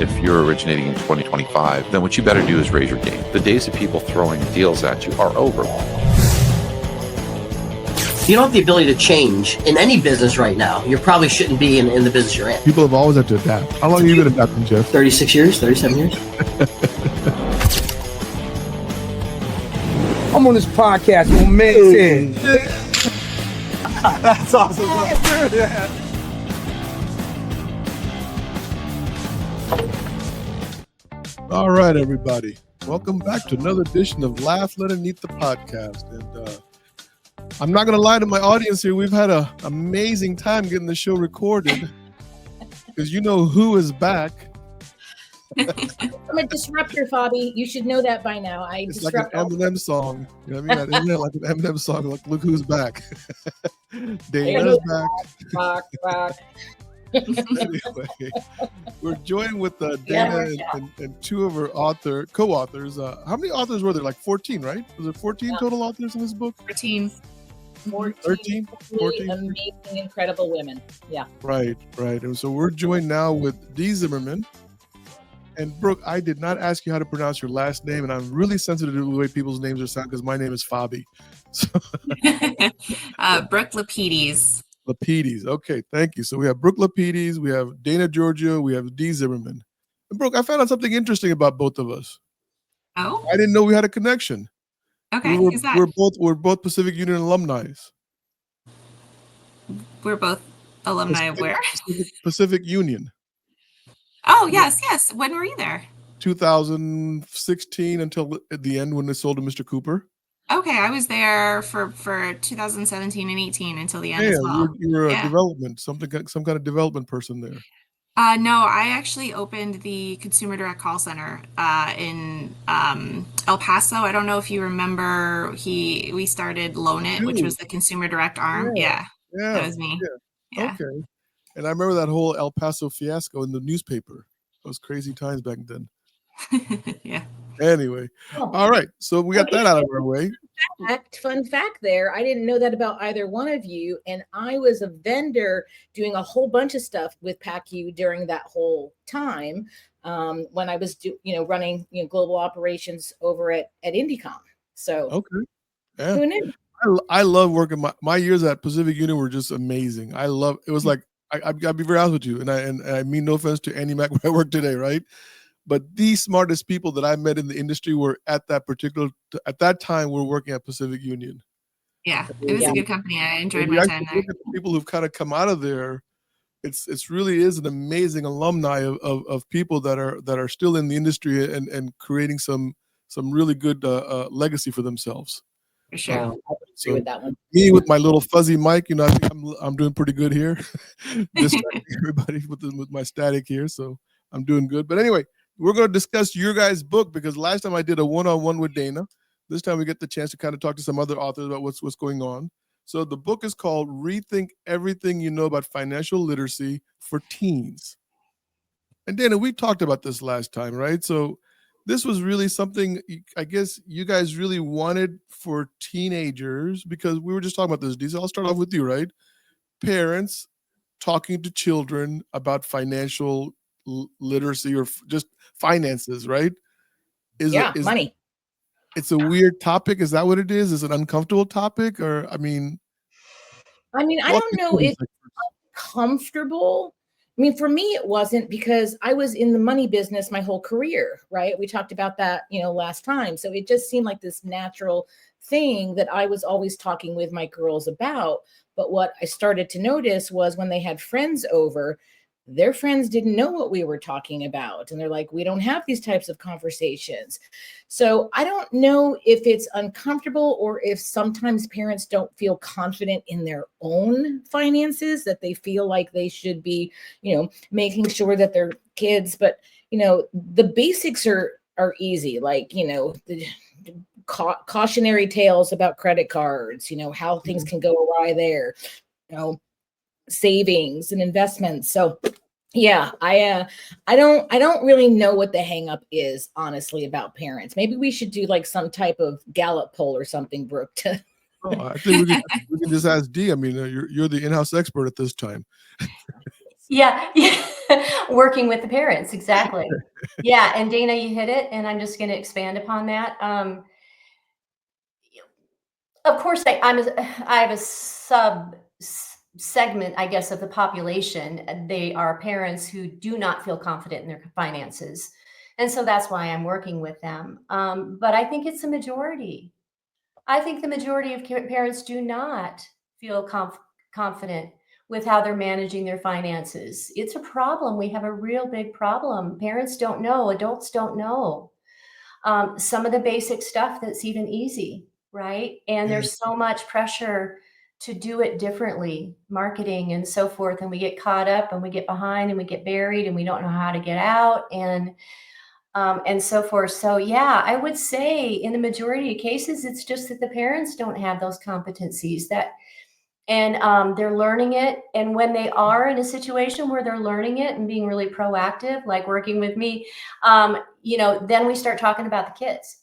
If you're originating in 2025, then what you better do is raise your game. The days of people throwing deals at you are over. You don't have the ability to change in any business right now. You probably shouldn't be in the business you're in. People have always had to adapt. How long have you been adapting, Jeff? 36 years, 37 years. I'm on this podcast with man. That's awesome. All right, everybody. Welcome back to another edition of Laugh Let It Eat the podcast. And I'm not going to lie to my audience here. We've had an amazing time getting the show recorded because you know who is back. I'm a disruptor, Fobby. You should know that by now. It's like an Eminem song. You know what I mean? Isn't it like an Eminem song? Like, look who's back. Dana's back. Anyway, we're joined with Dana and two of her co-authors. How many authors were there? Like 14, right? Was there 14 total authors in this book? 14. 13? 14? Amazing, incredible women. Yeah. Right. And so we're joined now with Dee Zimmerman. And Brooke, I did not ask you how to pronounce your last name, and I'm really sensitive to the way people's names are sound because my name is Fobby. So Brooke Lapides. Lapides. Okay, thank you. So we have Brooke Lapides, we have Dana Georgia, we have Dee Zimmerman. And Brooke, I found out something interesting about both of us. Oh? I didn't know we had a connection. Okay, We're both Pacific Union alumni. We're both alumni of where? Pacific Union. Oh, yes. When were you there? 2016 until at the end when they sold to Mr. Cooper. Okay, I was there for 2017 and 18 until the end as well. You were a development, some kind of development person there. No, I actually opened the Consumer Direct Call Center in El Paso. I don't know if you remember, we started Loan It, which was the Consumer Direct arm. Yeah, that was me. Yeah. Okay. And I remember that whole El Paso fiasco in the newspaper. Those crazy times back then. Yeah. Anyway, all right. So we got that out of our way. Fun fact there. I didn't know that about either one of you. And I was a vendor doing a whole bunch of stuff with PACU during that whole time when I was running global operations over at Indicom. So okay. Yeah. Who knew? I love working. My years at Pacific Union were just amazing. It was like, I'll be very honest with you, and I mean no offense to Andy Mac where I work today, right? But the smartest people that I met in the industry were at that time were working at Pacific Union. Yeah, it was a good company. I enjoyed my time there. People who've kind of come out of there, it's really is an amazing alumni of people that are still in the industry and creating some really good legacy for themselves. For sure. I would agree with that one. Me with my little fuzzy mic, I think I'm doing pretty good here. Distracting everybody with my static here, so I'm doing good. But anyway, we're going to discuss your guys' book because last time I did a one-on-one with Dana. This time we get the chance to kind of talk to some other authors about what's going on. So the book is called Rethink Everything You Know About Financial Literacy for Teens. And Dana, we talked about this last time, right? So this was really something I guess you guys really wanted for teenagers because we were just talking about this. Diesel, I'll start off with you, right? Parents talking to children about financial literacy or just finances, right? Money. It's a weird topic. Is that what it is? Is it an uncomfortable topic? Or, I don't know if it's uncomfortable. For me, it wasn't because I was in the money business my whole career, right? We talked about that, last time. So it just seemed like this natural thing that I was always talking with my girls about. But what I started to notice was when they had friends over, their friends didn't know what we were talking about. And they're like, we don't have these types of conversations. So I don't know if it's uncomfortable or if sometimes parents don't feel confident in their own finances, that they feel like they should be, making sure that their kids, but, the basics are easy. Like, the cautionary tales about credit cards, how things can go awry there, savings and investments. So yeah, I don't really know what the hang up is, honestly, about parents. Maybe we should do like some type of Gallup poll or something, Brooke. I think we can just ask Dee. I mean, you're the in-house expert at this time. Yeah. working with the parents. Exactly. Yeah. And Dana, you hit it. And I'm just going to expand upon that. Of course, I have a segment, I guess, of the population. They are parents who do not feel confident in their finances. And so that's why I'm working with them. But I think it's a majority. I think the majority of parents do not feel confident with how they're managing their finances. It's a problem. We have a real big problem. Parents don't know, adults don't know. Some of the basic stuff that's even easy, right? And there's so much pressure to do it differently, marketing and so forth. And we get caught up and we get behind and we get buried and we don't know how to get out and so forth. So yeah, I would say in the majority of cases, it's just that the parents don't have those competencies and they're learning it. And when they are in a situation where they're learning it and being really proactive, like working with me, then we start talking about the kids.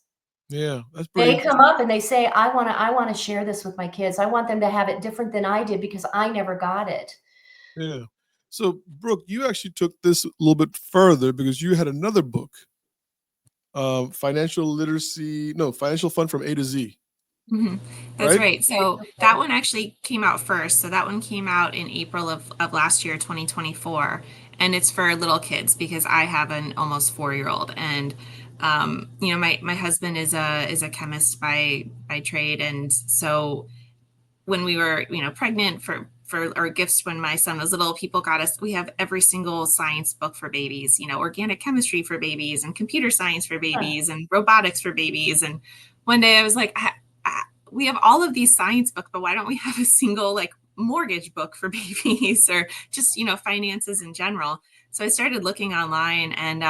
Yeah, that's pretty. They come up and they say, I want to share this with my kids. I want them to have it different than I did because I never got it. Yeah. So Brooke, you actually took this a little bit further because you had another book, Financial Fun from A to Z. Mm-hmm. That's right. So that one actually came out first. So that one came out in April of last year, 2024. And it's for little kids because I have an almost 4-year-old. And my husband is a chemist by trade. And so when we were, pregnant for our gifts when my son was little, people got us, we have every single science book for babies, organic chemistry for babies and computer science for babies and robotics for babies. And one day I was like, we have all of these science books, but why don't we have a single mortgage book for babies or just, finances in general? So I started looking online and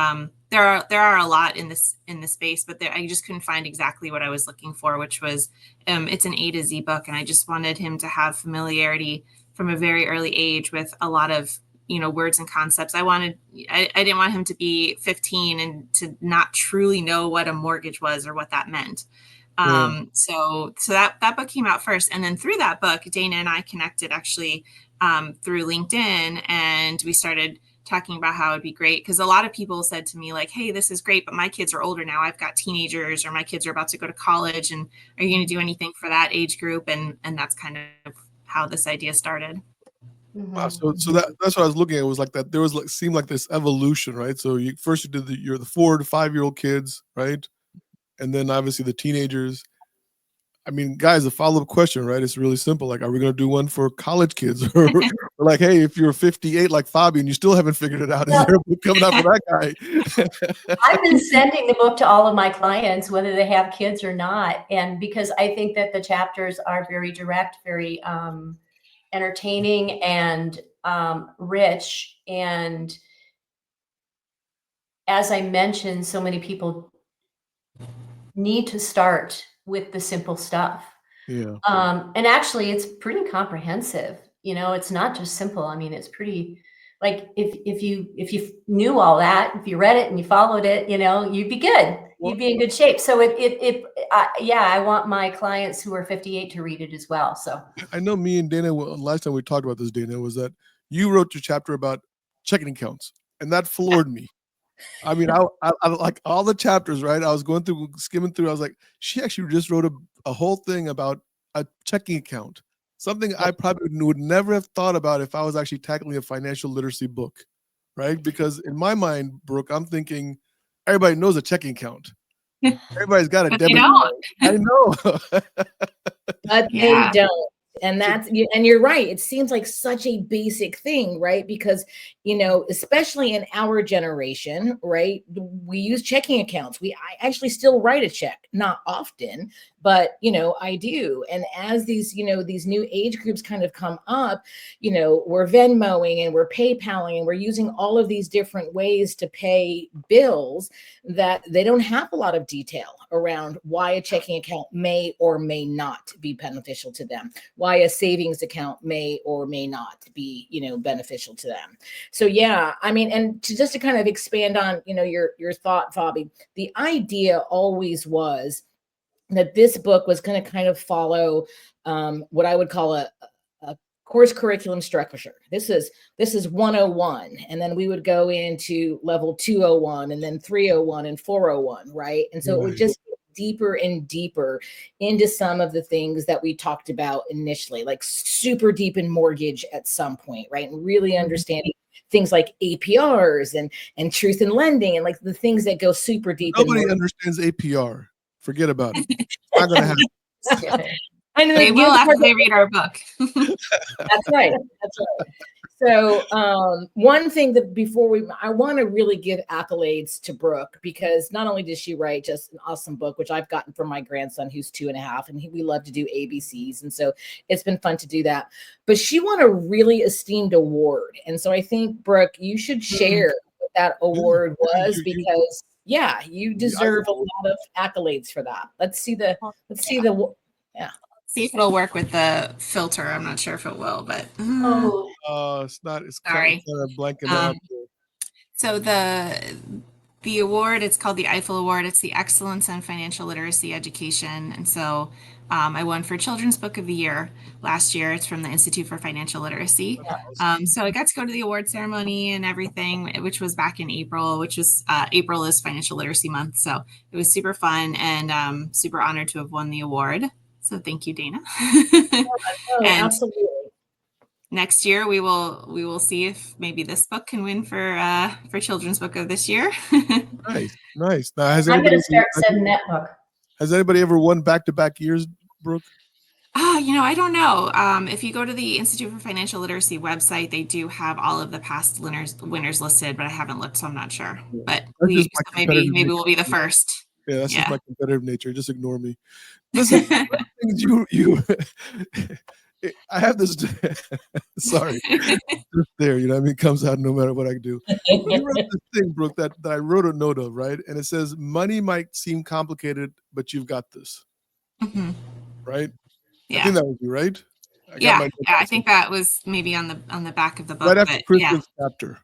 there are a lot in this space, but I just couldn't find exactly what I was looking for, which was it's an A to Z book. And I just wanted him to have familiarity from a very early age with a lot of, words and concepts. I didn't want him to be 15 and to not truly know what a mortgage was or what that meant. So that book came out first. And then through that book, Dana and I connected actually through LinkedIn, and we started talking about how it'd be great. Because a lot of people said to me hey, this is great, but my kids are older now. I've got teenagers or my kids are about to go to college. And are you going to do anything for that age group? And that's kind of how this idea started. Wow. So that's what I was looking at. It was like that. There was seemed like this evolution, right? So you did you're the 4 to 5-year-old kids, right? And then obviously the teenagers. I mean, guys, the follow-up question, right? It's really simple. Are we going to do one for college kids? Or hey, if you're 58 like Fobby and you still haven't figured it out, is there a book coming out for that guy? I've been sending the book to all of my clients, whether they have kids or not. And because I think that the chapters are very direct, very entertaining and rich. And as I mentioned, so many people need to start with the simple stuff. Yeah. And actually it's pretty comprehensive. It's not just simple. I mean, it's pretty if you knew all that, if you read it and you followed it, you'd be good. You'd be in good shape. So I want my clients who are 58 to read it as well. So I know me and Dana, last time we talked about this, Dana, was that you wrote your chapter about checking accounts, and that floored me. I mean, I like all the chapters, right? I was skimming through. I was like, she actually just wrote a whole thing about a checking account, something I probably would never have thought about if I was actually tackling a financial literacy book, right? Because in my mind, Brooke, I'm thinking everybody knows a checking account. Everybody's got a debit card. I know. But they don't. And and you're right. It seems like such a basic thing, right? Because, especially in our generation, right? We use checking accounts. I actually still write a check, not often, but, I do. And as these new age groups kind of come up, we're Venmoing and we're PayPaling and we're using all of these different ways to pay bills that they don't have a lot of detail around why a checking account may or may not be beneficial to them, why a savings account may or may not be, beneficial to them. So yeah, I mean, and just to kind of expand on, your thought, Fobby, the idea always was that this book was going to kind of follow what I would call a course curriculum structure. This is 101, and then we would go into level 201, and then 301 and 401, right? And so it would just get deeper and deeper into some of the things that we talked about initially, like super deep in mortgage at some point, right? And really understanding things like APRs and truth in lending, and like the things that go super deep. Nobody understands APR. Forget about it. It's not going to happen. I know they will after they read our book. That's right. That's right. So one thing that I want to really give accolades to Brooke, because not only did she write just an awesome book, which I've gotten from my grandson who's 2.5, and we love to do ABCs. And so it's been fun to do that, but she won a really esteemed award. And so I think, Brooke, you should share what that award was, because you deserve a lot of accolades for that. Let's see the See if it'll work with the filter. I'm not sure if it will, but it's not. It's sorry. kind of blanking out. So the award, it's called the Eiffel Award. It's the Excellence in Financial Literacy Education, and so I won for Children's Book of the Year last year. It's from the Institute for Financial Literacy. So I got to go to the award ceremony and everything, which was back in April. April is Financial Literacy Month, so it was super fun, and super honored to have won the award. So thank you, Dana. And absolutely. Next year we will see if maybe this book can win for Children's Book of this year. Nice. Now, I'm going to start sending that book. Has anybody ever won back-to-back years, Brooke? I don't know. If you go to the Institute for Financial Literacy website, they do have all of the past winners listed, but I haven't looked, so I'm not sure. But maybe we'll be the first. Yeah, that's just my competitive nature. Just ignore me. Listen, you I have this. Sorry, just there. You know, it comes out no matter what I do. You wrote this thing, Brooke, that I wrote a note of, right? And it says, "Money might seem complicated, but you've got this." Mm-hmm. Right? Yeah. I think that was you, right? I think that was maybe on the back of the book. Right after Christmas chapter.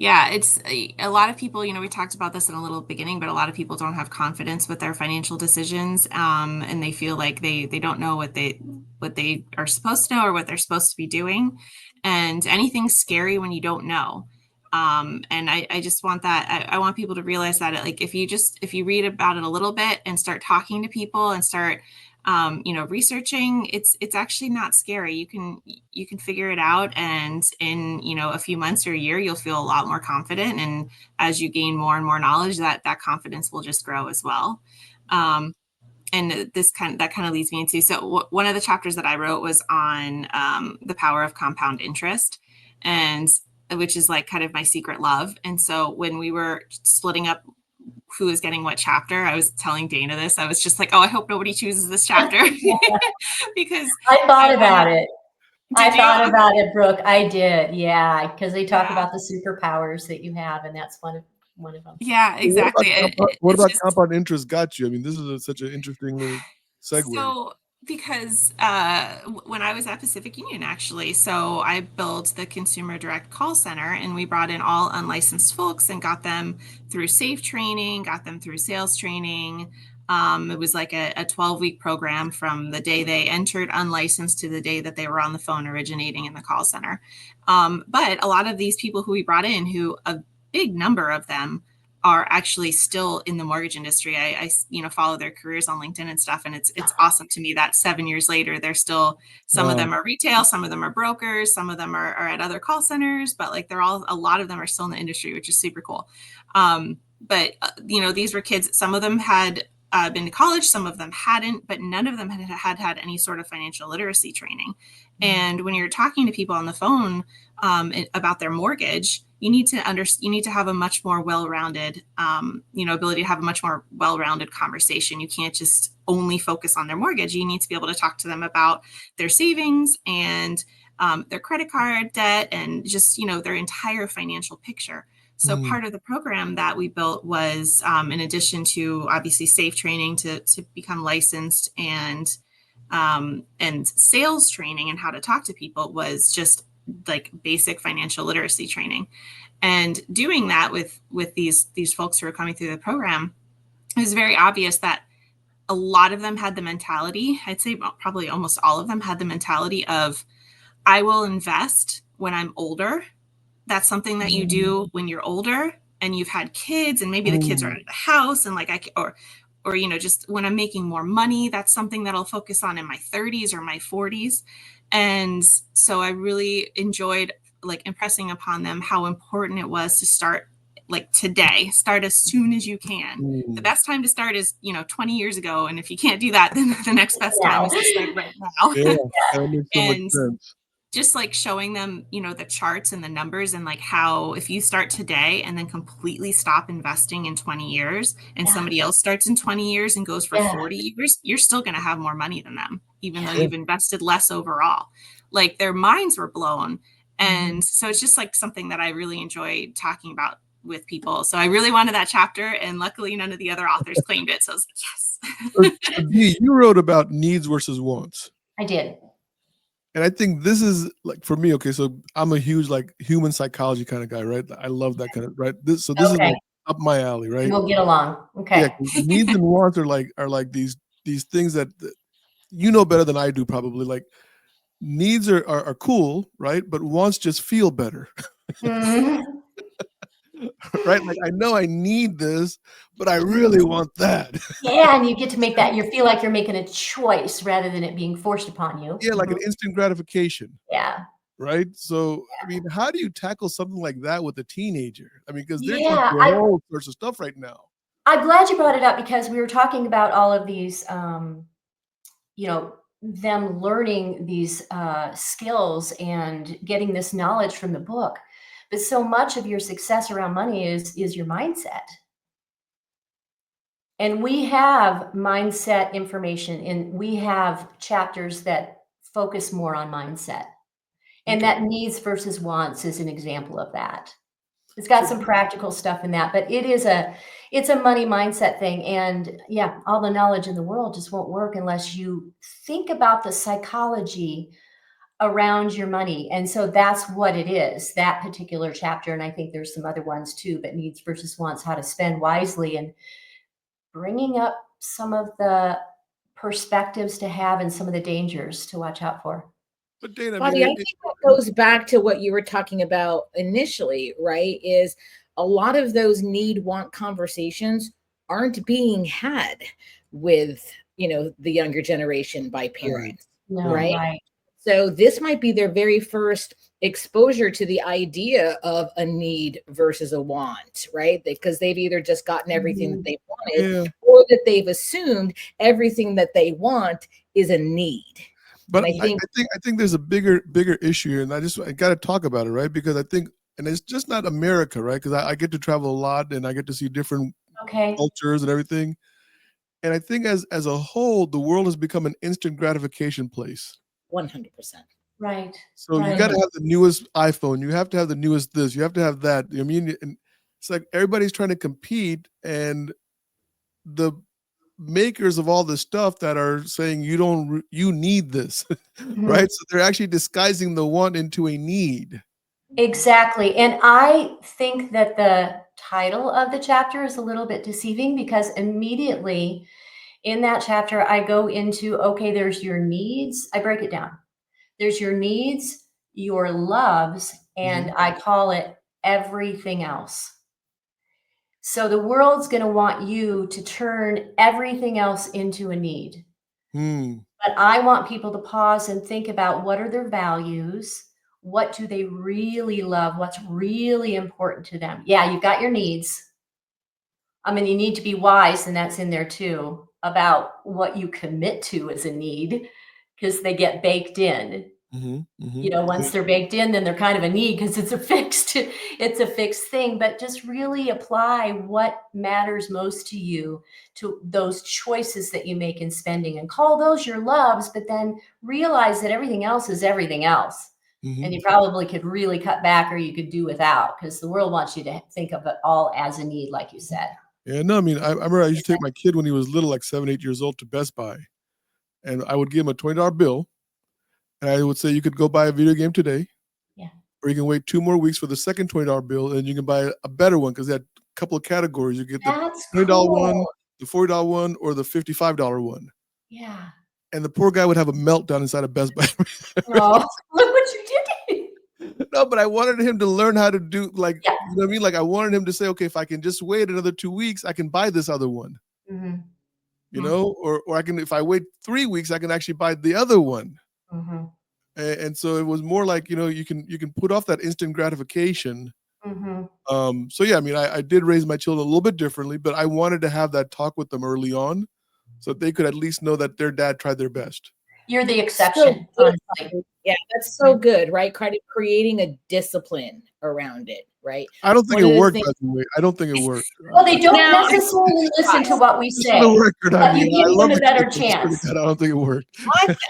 Yeah, it's a lot of people, we talked about this in a little beginning, but a lot of people don't have confidence with their financial decisions. And they feel like they don't know what they are supposed to know or what they're supposed to be doing. And anything's scary when you don't know. And I just want that. I want people to realize that if you read about it a little bit and start talking to people and start researching, it's actually not scary. You can figure it out, and in a few months or a year, you'll feel a lot more confident. And as you gain more and more knowledge, that confidence will just grow as well. And that kind of leads me into, so one of the chapters that I wrote was on the power of compound interest, and which is like kind of my secret love. And so when we were splitting up who was getting what chapter, I was telling Dana this. I was just like, oh, I hope nobody chooses this chapter. Because I thought about it. I thought about it, Brooke. I did. Yeah. Because they talk about the superpowers that you have, and that's one of them. Yeah, exactly. What about compound interest got you? I mean, this is such an interesting little segue. So, because when I was at Pacific Union, actually, so I built the Consumer Direct Call Center, and we brought in all unlicensed folks and got them through SAFE training, got them through sales training. It was like a 12-week program from the day they entered unlicensed to the day that they were on the phone originating in the call center. But a lot of these people who we brought in, who a big number of them are actually still in the mortgage industry. I follow their careers on LinkedIn and stuff. And it's awesome to me that 7 years later, they're still, some of them are retail, some of them are brokers, some of them are at other call centers, but like a lot of them are still in the industry, which is super cool. But these were kids, some of them had been to college, some of them hadn't, but none of them had any sort of financial literacy training. And when you're talking to people on the phone about their mortgage, you need to have a much more well-rounded, ability to have a much more well-rounded conversation. You can't just only focus on their mortgage. You need to be able to talk to them about their savings and their credit card debt and just, their entire financial picture. So part of the program that we built was, in addition to obviously SAFE training to become licensed and sales training and how to talk to people, was just like basic financial literacy training. And doing that with these folks who are coming through the program, it was very obvious that a lot of them had the mentality, I'd say probably almost all of them had the mentality of, I will invest when I'm older. That's something that you do when you're older and you've had kids, and maybe the kids are out of the house, and like or just when I'm making more money, that's something that I'll focus on in my 30s or my 40s. And so I really enjoyed like impressing upon them how important it was to start like today. Start as soon as you can. The best time to start is 20 years ago, and if you can't do that, then the next best time is to start right now. Yeah, that makes so much And sense. just like showing them, the charts and the numbers, and like how if you start today and then completely stop investing in 20 years and somebody else starts in 20 years and goes for 40 years, you're still going to have more money than them, even though you've invested less overall. Like their minds were blown. And so it's just like something that I really enjoy talking about with people. So I really wanted that chapter, and luckily none of the other authors claimed it. So I was like, yes. So, Dee, you wrote about needs versus wants. I did. And I think this is like for me, okay, so I'm a huge like human psychology kind of guy, right? I love that kind of right. This is like up my alley, right? We'll get along. Okay. Yeah, needs and wants are like these things that you know better than I do probably. Like needs are cool, right? But wants just feel better. Right? Like I know I need this, but I really want that. Yeah, and you get to make that. You feel like you're making a choice rather than it being forced upon you. Yeah, like an instant gratification. Yeah. Right. So, I mean, how do you tackle something like that with a teenager? I mean, because they're Yeah, doing all sorts of stuff right now. I'm glad you brought it up, because we were talking about all of these, them learning these skills and getting this knowledge from the book. But so much of your success around money is your mindset. And we have mindset information, and we have chapters that focus more on mindset. And that needs versus wants is an example of that. It's got some practical stuff in that, but it's a money mindset thing. And yeah, all the knowledge in the world just won't work unless you think about the psychology around your money. And so that's what it is, that particular chapter. And I think there's some other ones too, but needs versus wants, how to spend wisely, and bringing up some of the perspectives to have and some of the dangers to watch out for. But Dana, Bobby, I think that goes back to what you were talking about initially, right? Is a lot of those need-want conversations aren't being had with, the younger generation by parents, right? So this might be their very first exposure to the idea of a need versus a want, right? Because they've either just gotten everything that they wanted, or that they've assumed everything that they want is a need. But I think there's a bigger issue here, and I got to talk about it, right? Because I think, and it's just not America, right? Because I get to travel a lot, and I get to see different cultures and everything. And I think as a whole, the world has become an instant gratification place. 100%. Right. So you got to have the newest iPhone. You have to have the newest this. You have to have that. I mean, and it's like everybody's trying to compete, and the makers of all this stuff that are saying you need this, right? So they're actually disguising the want into a need. Exactly. And I think that the title of the chapter is a little bit deceiving, because immediately in that chapter, I go into, okay, there's your needs. I break it down. There's your needs, your loves, and I call it everything else. So the world's going to want you to turn everything else into a need. But I want people to pause and think about, what are their values? What do they really love? What's really important to them? Yeah, you've got your needs. I mean, you need to be wise, and that's in there too, about what you commit to as a need, because they get baked in. Once they're baked in, then they're kind of a need, because it's a fixed thing. But just really apply what matters most to you, to those choices that you make in spending, and call those your loves, but then realize that everything else is everything else. And you probably could really cut back, or you could do without, because the world wants you to think of it all as a need, like you said. Yeah, no, I mean, I remember I used to take my kid when he was little, like 7, 8 years old, to Best Buy, and I would give him a $20 bill, and I would say, you could go buy a video game today, or you can wait 2 more weeks for the second $20 bill, and you can buy a better one, because they had a couple of categories. You get the $20 one, the $40 one, or the $55 one. Yeah. And the poor guy would have a meltdown inside of Best Buy. Oh, look what No, but I wanted him to learn how to do like, Yeah. you know what I mean? Like I wanted him to say, okay, if I can just wait another 2 weeks, I can buy this other one, Mhm, you know, or I can, if I wait 3 weeks, I can actually buy the other one. mhm, And so it was more like, you know, you can put off that instant gratification. mhm. So yeah, I mean, I did raise my children a little bit differently, but I wanted to have that talk with them early on so that they could at least know that their dad tried their best. You're the So exception, good. honestly. Yeah, that's so good, right? Kind of creating a discipline around it, right? I don't think One it of the worked, things by the way. I don't think it worked. Well, they don't now I necessarily listen to what we Just for the say, record, I but you mean, give I love them a the better kids, but just for the chance. God, I don't think it worked.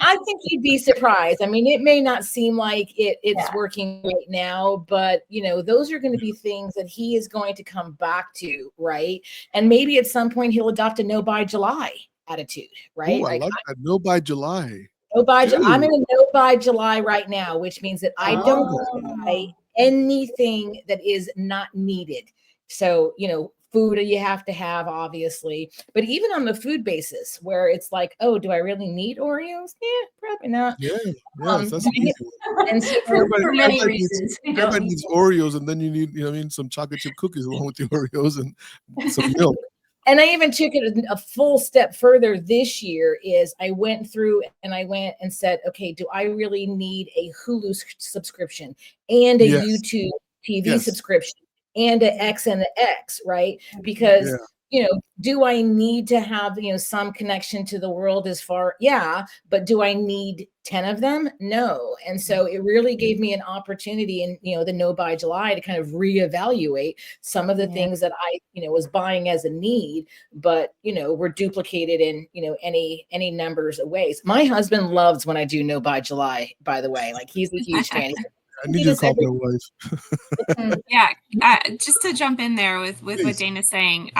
I think you'd be surprised. I mean, it may not seem like it's Yeah. working right now, but you know, those are going to be things that he is going to come back to, right? And maybe at some point he'll adopt a no buy July attitude, right? Oh, I Like like that. No by July. I'm in Dude, a no buy July right now, which means that I I love don't that. buy Oh. anything that is not needed. So, you know, food you have to have, obviously, but even on the food basis, where it's like, oh, do I really need Oreos? Yeah, probably not. Yeah, yes, that's an And, easy one. and so, Everybody, For many reasons, we don't everybody need needs Oreos, and then you need, you know, what I mean, some chocolate chip cookies along with the Oreos and some milk. and I even took it a full step further this year is I went through and I went and said, okay, do I really need a Hulu subscription and a Yes, YouTube TV yes, subscription and an X and an X, right? Because, yeah. you know, do I need to have, you know, some connection to the world as far, yeah, but do I need 10 of them? No. And so it really gave me an opportunity in, you know, the no buy July to kind of reevaluate some of the Yeah. things that I, you know, was buying as a need, but you know, were duplicated in, you know, any numbers of ways. My husband loves when I do no buy July, by the way. Like he's a huge fan. I need you to call my wife. Mm, Yeah, just to jump in there with what Please. Dana's saying.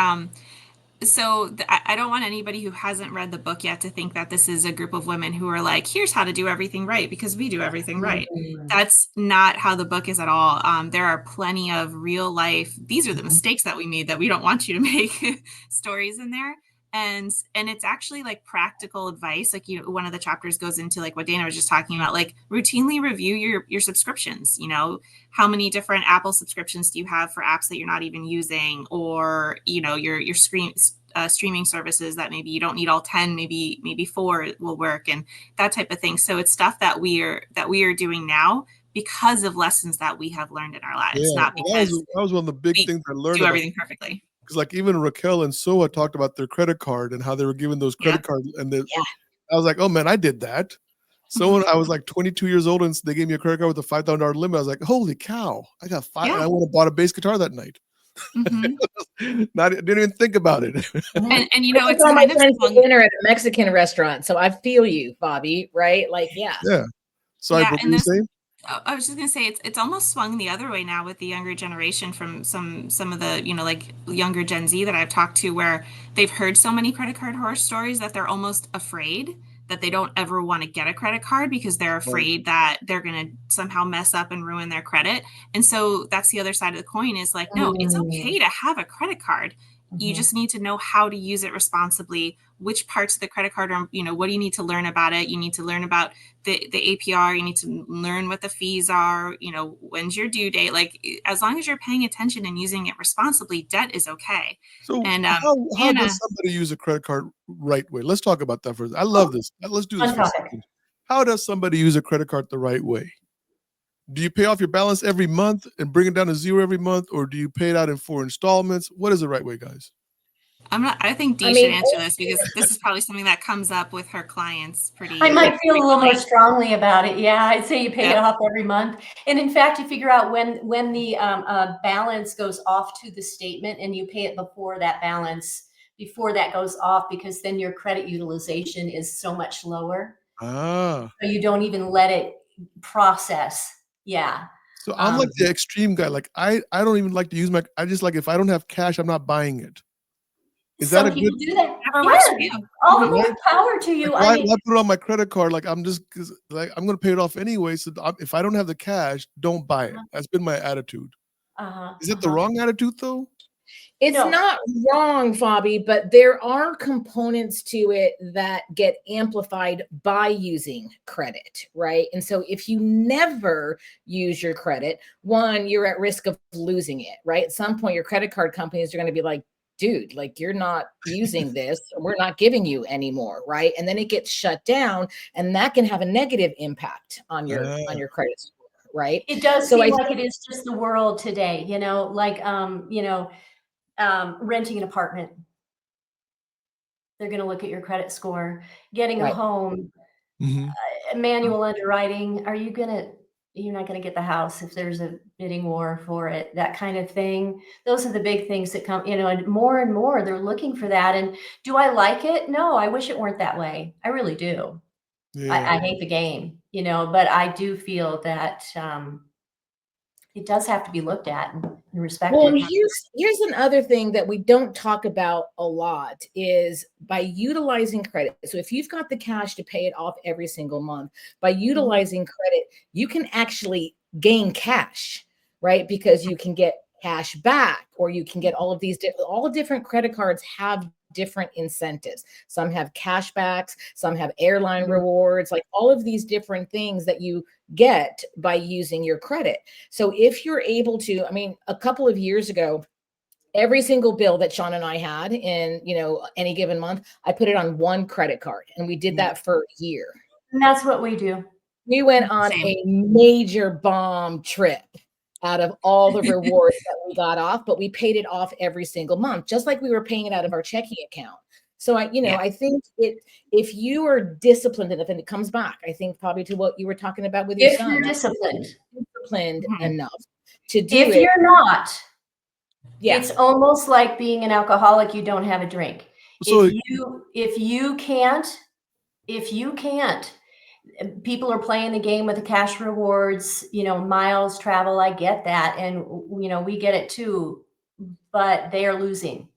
So I don't want anybody who hasn't read the book yet to think that this is a group of women who are like, here's how to do everything right because we do everything right. mm, That's not how the book is at all. There are plenty of real life, these are the Mhm. mistakes that we made that we don't want you to make stories in there. And it's actually like practical advice. Like one of the chapters goes into like what Dana was just talking about, like routinely review your subscriptions. You know, how many different Apple subscriptions do you have for apps that you're not even using, or you know your streaming services that maybe you don't need all 10, maybe 4 will work, and that type of thing. So it's stuff that we are doing now because of lessons that we have learned in our lives, Yeah, not because that was one of the big we things I learned do about. everything perfectly. Because like even Raquel and Soa talked about their credit card and how they were giving those Yeah. credit cards, and Yeah. I was like, oh man, I did that. So when I was like 22 years old and they gave me a credit card with a $5,000 limit, I was like, holy cow, I got 5. Yeah. And I went and bought a bass guitar that night. Didn't even think about it. And you know, I it's took all my kind of friends to swung, dinner at a Mexican restaurant, so I feel you, Bobby. Right? Like, yeah. Yeah. Sorry, yeah, Brooke, and you were there's saying? I was just gonna say it's almost swung the other way now with the younger generation from some of the, you know, like younger Gen Z that I've talked to, where they've heard so many credit card horror stories that they're almost afraid that they don't ever want to get a credit card because they're Right. afraid that they're gonna somehow mess up and ruin their credit. And so that's the other side of the coin is like, no, it's okay to have a credit card. You just need to know how to use it responsibly, which parts of the credit card are, you know, what do you need to learn about it? You need to learn about the APR, you need to learn what the fees are, you know, when's your due date. Like as long as you're paying attention and using it responsibly, debt is okay. So And how Anna, does somebody use a credit card right way? Let's talk about that first. I love this. Let's do this Fun for a topic. second. How does somebody use a credit card the right way? Do you pay off your balance every month and bring it down to 0 every month, or do you pay it out in 4 installments? What is the right way, guys? I think Dee I should mean, answer this because this is probably something that comes up with her clients pretty I might feel a little more frequently. strongly about it. Yeah, I'd say you pay it Yeah. off every month. And in fact, you figure out when the balance goes off to the statement and you pay it before that goes off, because then your credit utilization is so much lower. Ah. So you don't even let it process. Yeah. So I'm like the extreme guy. Like I don't even like to use I just like, if I don't have cash, I'm not buying it. Is that Some a good? people do that. Never works for Yeah. you. All the Mhm. more power to you. Like, I why mean, put it on my credit card? Like I'm just, cause like I'm gonna pay it off anyway. So if I don't have the cash, don't buy it. That's been my attitude. Is it the wrong attitude though? It's No. not wrong, Fobby, but there are components to it that get amplified by using credit, right? And so if you never use your credit, one, you're at risk of losing it, right? At some point, your credit card companies are going to be like, dude, like you're not using this, we're not giving you anymore, right? And then it gets shut down, and that can have a negative impact on your credit score, right? It does So seem I like it is just the world today, like renting an apartment. They're going to look at your credit score, getting a Right. home, manual underwriting. You're not going to get the house if there's a bidding war for it, that kind of thing. Those are the big things that come, and more they're looking for that. And do I like it? No, I wish it weren't that way. I really do. Yeah. I hate the game, but I do feel that it does have to be looked at and respected. Well, and here's another thing that we don't talk about a lot is by utilizing credit. So if you've got the cash to pay it off every single month, by utilizing credit, you can actually gain cash, right? Because you can get cash back, or you can get all of these all different credit cards have different incentives. Some have cash backs, some have airline rewards, like all of these different things that you get by using your credit. So if you're able to, I mean, a couple of years ago, every single bill that Sean and I had in, any given month, I put it on one credit card, and we did that for a year. And that's what we do. We went on a major bomb trip out of all the rewards that we got off, but we paid it off every single month, just like we were paying it out of our checking account. So I think if you are disciplined enough, and it comes back, I think probably to what you were talking about with your son. If you're disciplined enough to do if it. you're not, yeah, it's almost like being an alcoholic. You don't have a drink. So If you can't, people are playing the game with the cash rewards, miles travel. I get that. And, we get it too, but they are losing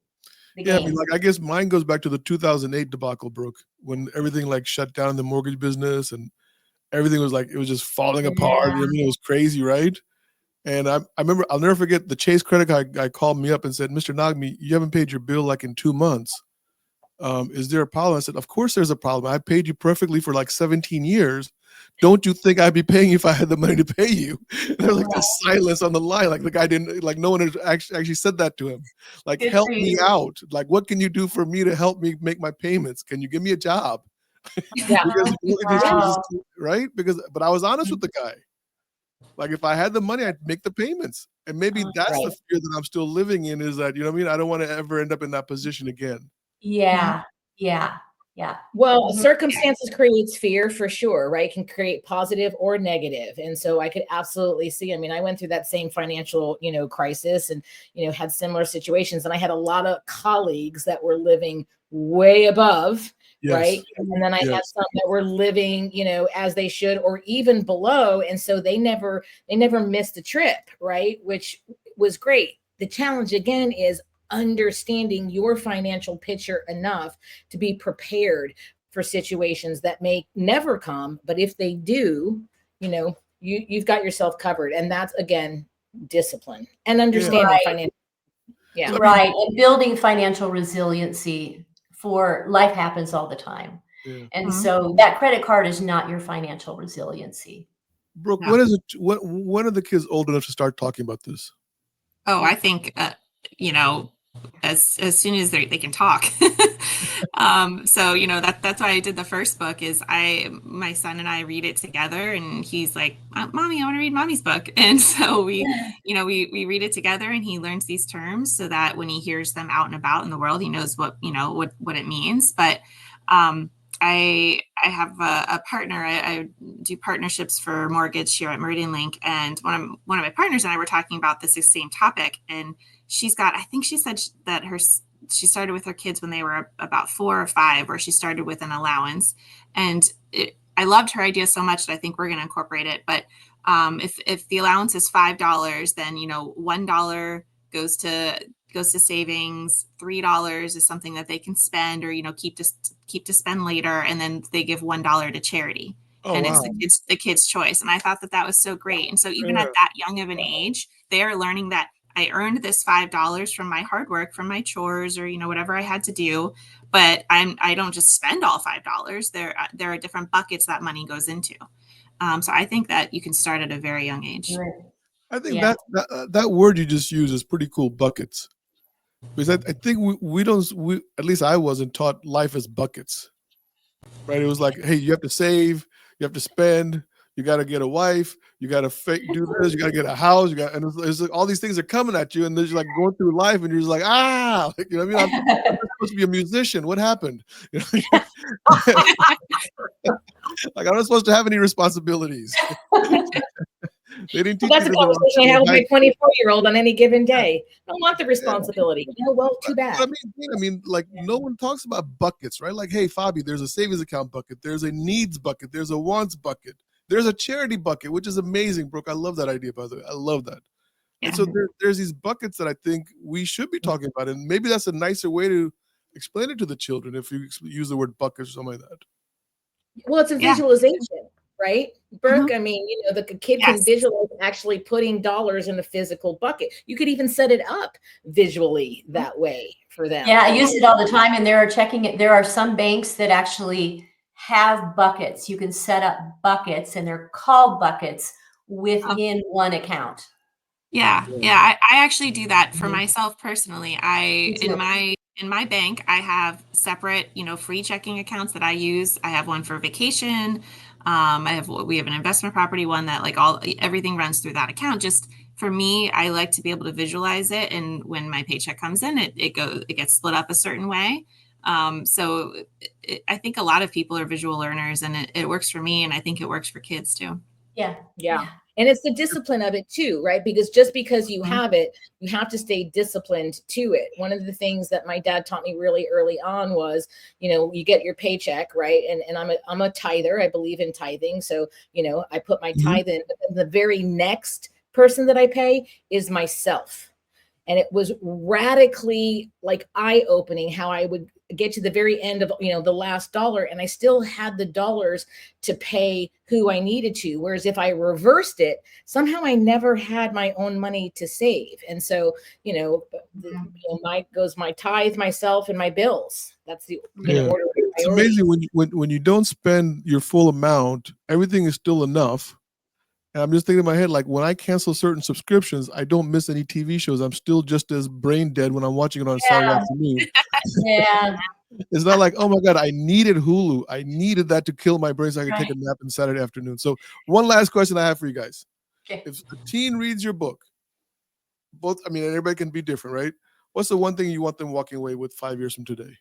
the game. I mean, I guess mine goes back to the 2008 debacle, Brooke, when everything shut down in the mortgage business and everything was it was just falling apart. I mean, it was crazy, right? And I remember, I'll never forget, the Chase credit card guy called me up and said, "Mr. Naghmi, you haven't paid your bill in 2 months. Is there a problem?" I said, "Of course there's a problem. I paid you perfectly for 17 years. Don't you think I'd be paying you if I had the money to pay you?" And there was this silence on the line. The guy didn't, no one had actually said that to him. Help me out. What can you do for me to help me make my payments? Can you give me a job? Yeah. Right? But I was honest with the guy. If I had the money, I'd make the payments. And maybe that's the fear that I'm still living in, is that, I don't want to ever end up in that position again. Yeah. Well, circumstances creates fear for sure, right? Can create positive or negative. And so I could absolutely see, I went through that same financial, crisis and, had similar situations. And I had a lot of colleagues that were living way above. Yes. Right. And then I had some that were living, as they should, or even below. And so they never missed a trip. Right. Which was great. The challenge again is understanding your financial picture enough to be prepared for situations that may never come. But if they do, you've got yourself covered. And that's, again, discipline and understanding financial. Yeah. Right. And building financial resiliency for life happens all the time. Yeah. And so that credit card is not your financial resiliency. Brooke, when are the kids old enough to start talking about this? Oh, I think, as soon as they can talk. So, that's why I did the first book. Is my son and I read it together, and he's like, "Mommy, I want to read Mommy's book." And so we read it together, and he learns these terms so that when he hears them out and about in the world, he knows what it means. But I have a partner. I do partnerships for mortgage here at Meridian Link, and one of my partners and I were talking about this same topic. And she's got, I think she said that she started with her kids when they were about 4 or 5, where she started with an allowance. And I loved her idea so much that I think we're going to incorporate it. But if the allowance is $5, then $1 goes to savings, $3 is something that they can spend or keep to spend later, and then they give $1 to charity. It's the kids' choice. And I thought that was so great. And so even at that young of an age, they are learning that I earned this $5 from my hard work, from my chores, or, whatever I had to do. But I don't just spend all $5. There are different buckets that money goes into. So I think that you can start at a very young age. Right. I think Yeah. that word you just used is pretty cool, buckets. Because I think we don't, at least I wasn't taught life as buckets, right? It was like, hey, you have to save, you have to spend, you got to get a wife, you got to do this, you got to get a house, and it's like all these things are coming at you, and then you're like going through life, and you're just like, like, you know what I mean? I'm supposed to be a musician. What happened? Like, I'm not supposed to have any responsibilities. They didn't teach That's you a this conversation I have with my around 24-year-old on any given day. I don't want the responsibility. Well, too bad. But I mean, like, no one talks about buckets, right? Like, hey, Fobby, there's a savings account bucket, there's a needs bucket, there's a wants bucket, there's a charity bucket, which is amazing, Brooke. I love that idea, by the way. I love that. Yeah. And so there's these buckets that I think we should be talking about, and maybe that's a nicer way to explain it to the children if you use the word buckets or something like that. Well, it's a visualization, right, Brooke? I mean, the kid can visualize actually putting dollars in a physical bucket. You could even set it up visually that way for them. Yeah, I use it all the time, and there are some banks that actually have buckets. You can set up buckets, and they're called buckets within one account. Yeah. I actually do that for myself personally. In my bank, I have separate, free checking accounts that I use. I have one for vacation. We have an investment property one that everything runs through that account. Just for me, I like to be able to visualize it. And when my paycheck comes in, it gets split up a certain way. So I think a lot of people are visual learners, and it works for me. And I think it works for kids too. Yeah. And it's the discipline of it too, right? Because just because you have it, you have to stay disciplined to it. One of the things that my dad taught me really early on was, you get your paycheck, right? And I'm a tither. I believe in tithing. So, I put my tithe in, but then the very next person that I pay is myself. And it was radically eye-opening how I would get to the very end of, the last dollar, and I still had the dollars to pay who I needed to. Whereas if I reversed it, somehow I never had my own money to save. And so, goes my tithe, myself, and my bills. That's the order. It's amazing when you don't spend your full amount, everything is still enough. And I'm just thinking in my head, like, when I cancel certain subscriptions, I don't miss any TV shows. I'm still just as brain dead when I'm watching it on Saturday afternoon. Yeah. It's not like, oh my God, I needed Hulu. I needed that to kill my brain so I could take a nap on Saturday afternoon. So one last question I have for you guys. Okay. If a teen reads your book, everybody can be different, right? What's the one thing you want them walking away with 5 years from today?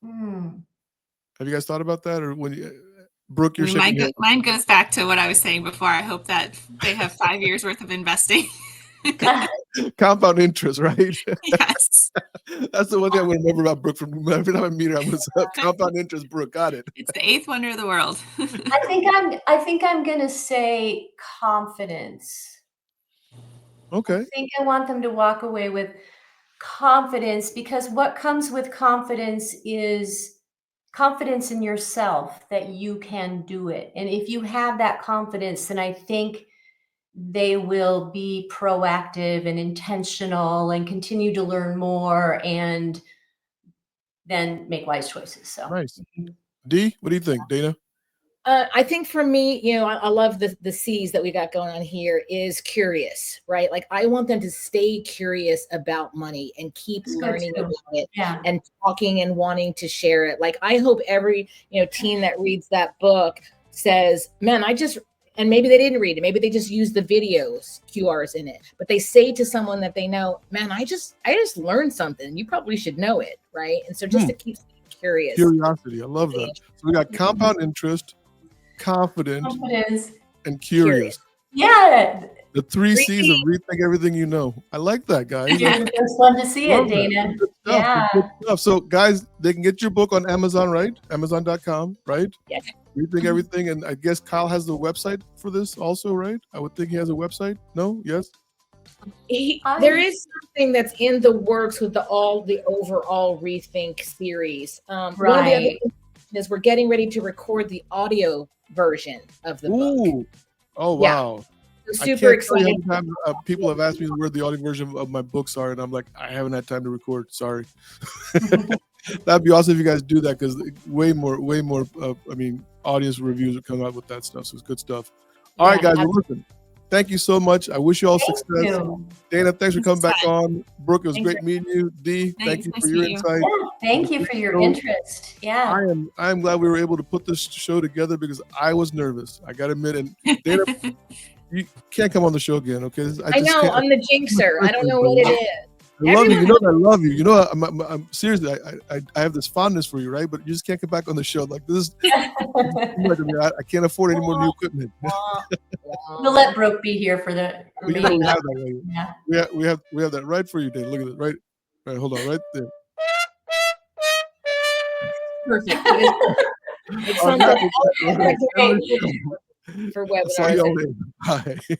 Have you guys thought about that? Or Brooke, you're shaking mine goes back to what I was saying before. I hope that they have 5 years worth of investing. Compound interest, right? Yes. That's the one thing I'm going to remember about Brooke from every time I meet her. I'm going to say compound interest, Brooke. Got it. It's the eighth wonder of the world. I think I'm going to say confidence. Okay. I think I want them to walk away with confidence, because what comes with confidence is confidence in yourself that you can do it. And if you have that confidence, then I think they will be proactive and intentional and continue to learn more and then make wise choices. So nice. Dee, what do you think, Dana? I think for me, I love the C's that we got going on here is curious, right? Like, I want them to stay curious about money and keep learning about it and talking and wanting to share it. Like, I hope every, teen that reads that book says, man, and maybe they didn't read it. Maybe they just use the videos, QRs in it, but they say to someone that they know, man, I just learned something. You probably should know it. Right. And so just to keep curious. Curiosity. I love that. So we got compound interest, confident, and curious. Yeah. The 3 C's of rethink everything you know. I like that, guys. It's fun to see it, Dana. Yeah. So, guys, they can get your book on Amazon, right? Amazon.com, right? Yes. Rethink everything. And I guess Kyle has the website for this also, right? I would think he has a website. No? Yes? There is something that's in the works with the overall Rethink series. One of the other things is we're getting ready to record the audio version of the book. Oh, wow. I super can't tell you excited. how many times people have asked me where the audio version of my books are, and I'm like, I haven't had time to record. Sorry. That'd be awesome if you guys do that, because way more. I mean, audience reviews are coming out with that stuff, so it's good stuff. All right, guys, well, listen. Thank you so much. I wish you all Thank success. you. Dana, thanks for coming back on. Brooke, it was Thanks great meeting you. Dee, thank Thanks. you Nice for to your meet you. insight. Yeah, thank you for your interest. Yeah. I am glad we were able to put this show together, because I was nervous. I got to admit, and Dana, you can't come on the show again, okay? I know, can't. I'm the jinxer. I don't know what it is. I love you. You Everyone know that I love you. You know, I'm seriously. I have this fondness for you, right? But you just can't come back on the show like this. I can't afford any more new equipment. We'll let Brooke be here for the You know, remaining. we have that. Yeah. We have that right for you, Dave. Look at it. Right. Hold on. Right there. Perfect. It sounds like for All right. web I'll see webinars. y'all later. Bye.